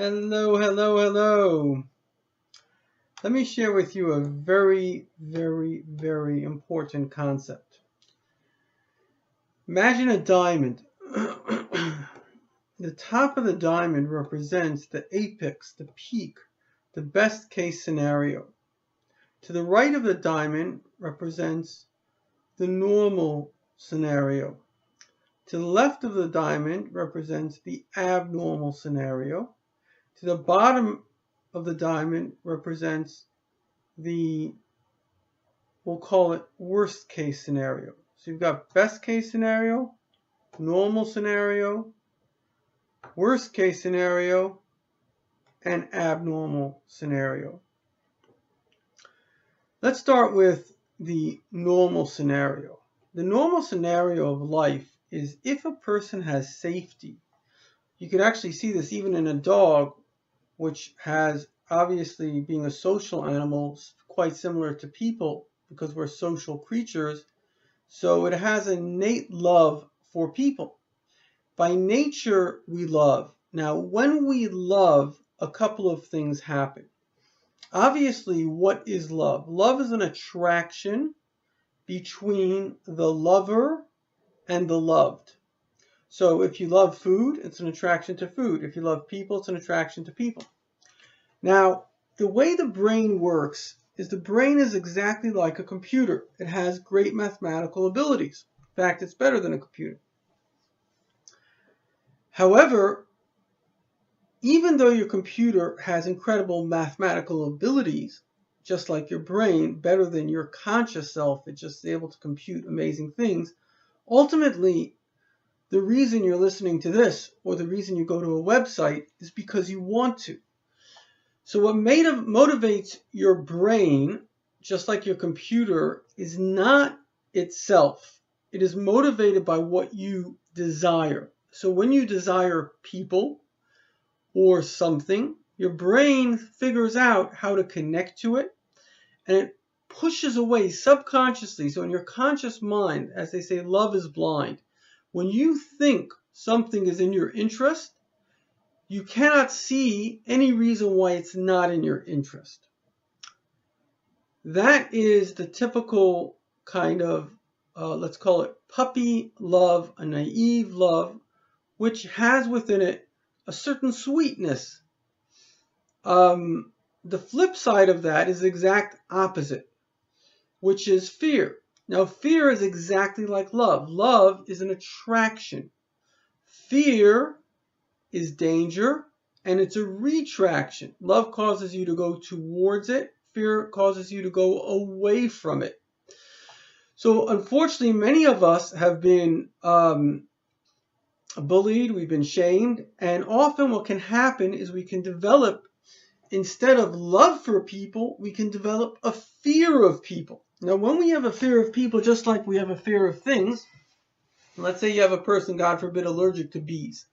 Hello, hello, hello. Let me share with you a very, very, very important concept. Imagine a diamond. The top of the diamond represents the apex, the peak, the best case scenario. To the right of the diamond represents the normal scenario. To the left of the diamond represents the abnormal scenario. To the bottom of the diamond represents we'll call it worst case scenario. So you've got best case scenario, normal scenario, worst case scenario, and abnormal scenario. Let's start with the normal scenario. The normal scenario of life is if a person has safety. You can actually see this even in a dog, which has, obviously being a social animal, quite similar to people because we're social creatures. So it has an innate love for people. By nature, we love. Now, when we love, a couple of things happen. Obviously, what is love? Love is an attraction between the lover and the loved. So if you love food, it's an attraction to food. If you love people, it's an attraction to people. Now, the way the brain works is the brain is exactly like a computer. It has great mathematical abilities. In fact, it's better than a computer. However, even though your computer has incredible mathematical abilities, just like your brain, better than your conscious self, it's just able to compute amazing things, ultimately, the reason you're listening to this or the reason you go to a website is because you want to. So what motivates your brain, just like your computer, is not itself. It is motivated by what you desire. So when you desire people or something, your brain figures out how to connect to it, and it pushes away subconsciously. So in your conscious mind, as they say, love is blind. When you think something is in your interest, you cannot see any reason why it's not in your interest. That is the typical kind of, let's call it puppy love, a naive love, which has within it a certain sweetness. The flip side of that is the exact opposite, which is fear. Now, fear is exactly like love. Love is an attraction. Fear is danger, and it's a retraction. Love causes you to go towards it. Fear causes you to go away from it. So unfortunately, many of us have been bullied, we've been shamed, and often what can happen is we can develop, instead of love for people, we can develop a fear of people. Now, when we have a fear of people, just like we have a fear of things, let's say you have a person, God forbid, allergic to bees.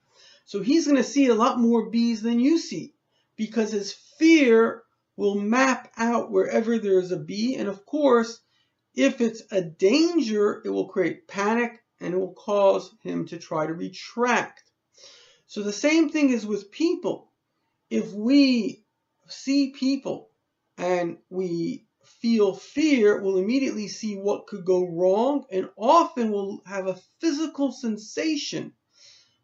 So he's going to see a lot more bees than you see because his fear will map out wherever there's a bee. And of course, if it's a danger, it will create panic and it will cause him to try to retract. So the same thing is with people. If we see people and we feel fear, we'll immediately see what could go wrong, and often we'll have a physical sensation,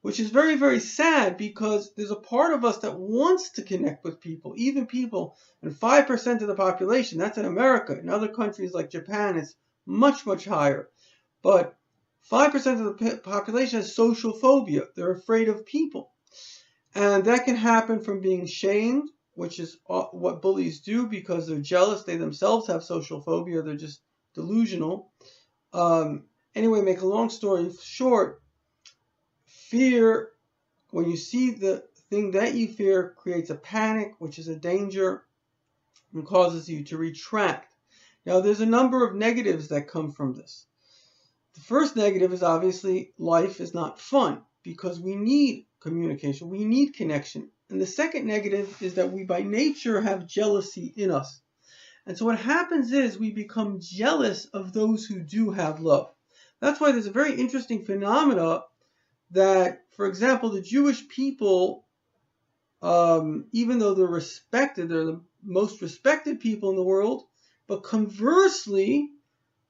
which is very, very sad because there's a part of us that wants to connect with people, even people, and 5% of the population, that's in America. In other countries like Japan, it's much, much higher. But 5% of the population has social phobia. They're afraid of people. And that can happen from being shamed, which is what bullies do because they're jealous. They themselves have social phobia. They're just delusional. Anyway, make a long story short, fear, when you see the thing that you fear, creates a panic, which is a danger, and causes you to retract. Now, there's a number of negatives that come from this. The first negative is obviously life is not fun because we need communication, we need connection. And the second negative is that we by nature have jealousy in us. And so what happens is we become jealous of those who do have love. That's why there's a very interesting phenomena that, for example, the Jewish people even though they're respected, they're the most respected people in the world, but conversely,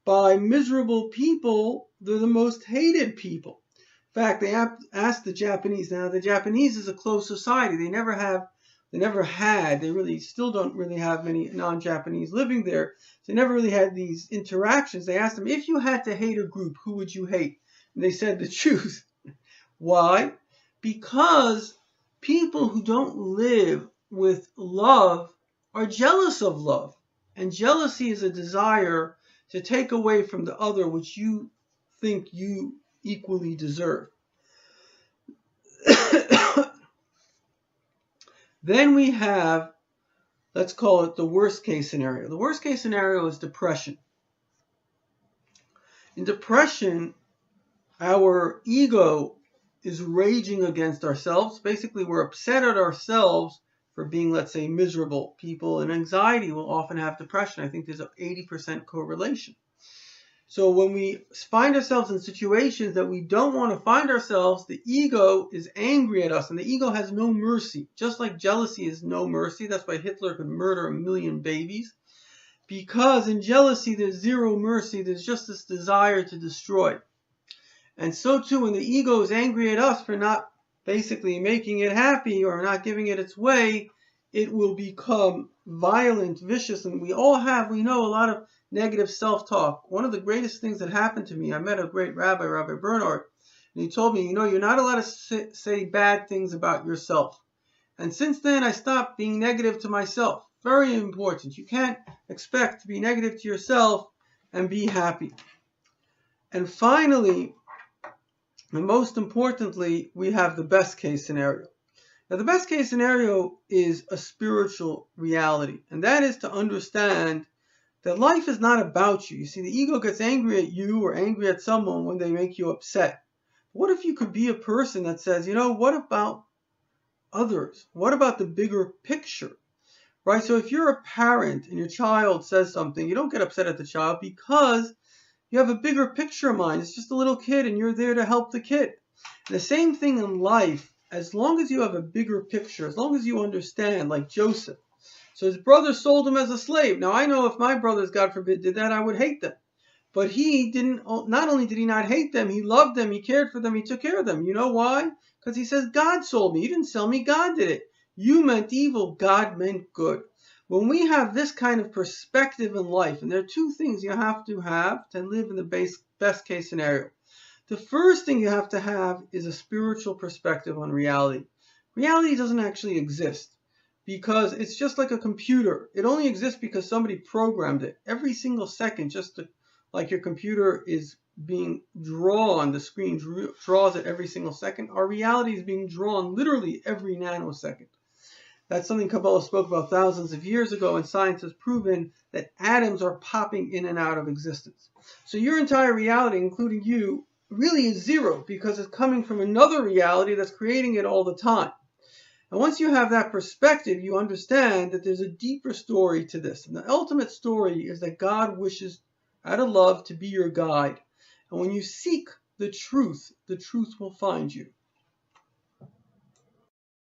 by miserable people, they're the most hated people. In fact, they asked the Japanese. Now, the Japanese is a closed society. They really still don't really have many non-Japanese living there. So they never really had these interactions. They asked them, if you had to hate a group, who would you hate? And they said the Jews. Why? Because people who don't live with love are jealous of love. And jealousy is a desire to take away from the other which you think you equally deserve. Then we have, let's call it the worst case scenario. The worst case scenario is depression. In depression, our ego is raging against ourselves. Basically, we're upset at ourselves for being, let's say, miserable. People in anxiety will often have depression. I think there's an 80% correlation. So when we find ourselves in situations that we don't want to find ourselves, the ego is angry at us, and the ego has no mercy. Just like jealousy is no mercy. That's why Hitler could murder 1 million babies. Because in jealousy, there's zero mercy. There's just this desire to destroy. And so too, when the ego is angry at us for not basically making it happy or not giving it its way, it will become violent, vicious, and we know a lot of negative self-talk. One of the greatest things that happened to me, I met a great rabbi, Rabbi Bernard, and he told me, you're not allowed to say bad things about yourself. And since then, I stopped being negative to myself. Very important. You can't expect to be negative to yourself and be happy. And finally, and most importantly, we have the best case scenario. Now, the best case scenario is a spiritual reality, and that is to understand that life is not about you. You see, the ego gets angry at you or angry at someone when they make you upset. What if you could be a person that says, what about others? What about the bigger picture? Right? So if you're a parent and your child says something, you don't get upset at the child because you have a bigger picture in mind. It's just a little kid and you're there to help the kid. And the same thing in life, as long as you have a bigger picture, as long as you understand, like Joseph. So his brother sold him as a slave. Now I know if my brothers, God forbid, did that, I would hate them. But he didn't, not only did he not hate them, he loved them, he cared for them, he took care of them. You know why? Because he says, God sold me. You didn't sell me, God did it. You meant evil, God meant good. When we have this kind of perspective in life, and there are two things you have to live in the best case scenario. The first thing you have to have is a spiritual perspective on reality. Reality doesn't actually exist because it's just like a computer. It only exists because somebody programmed it. Every single second, like your computer is being drawn, the screen draws it every single second. Our reality is being drawn literally every nanosecond. That's something Kabbalah spoke about thousands of years ago, and science has proven that atoms are popping in and out of existence. So your entire reality, including you, really is zero because it's coming from another reality that's creating it all the time. And once you have that perspective, you understand that there's a deeper story to this. And the ultimate story is that God wishes, out of love, to be your guide. And when you seek the truth will find you.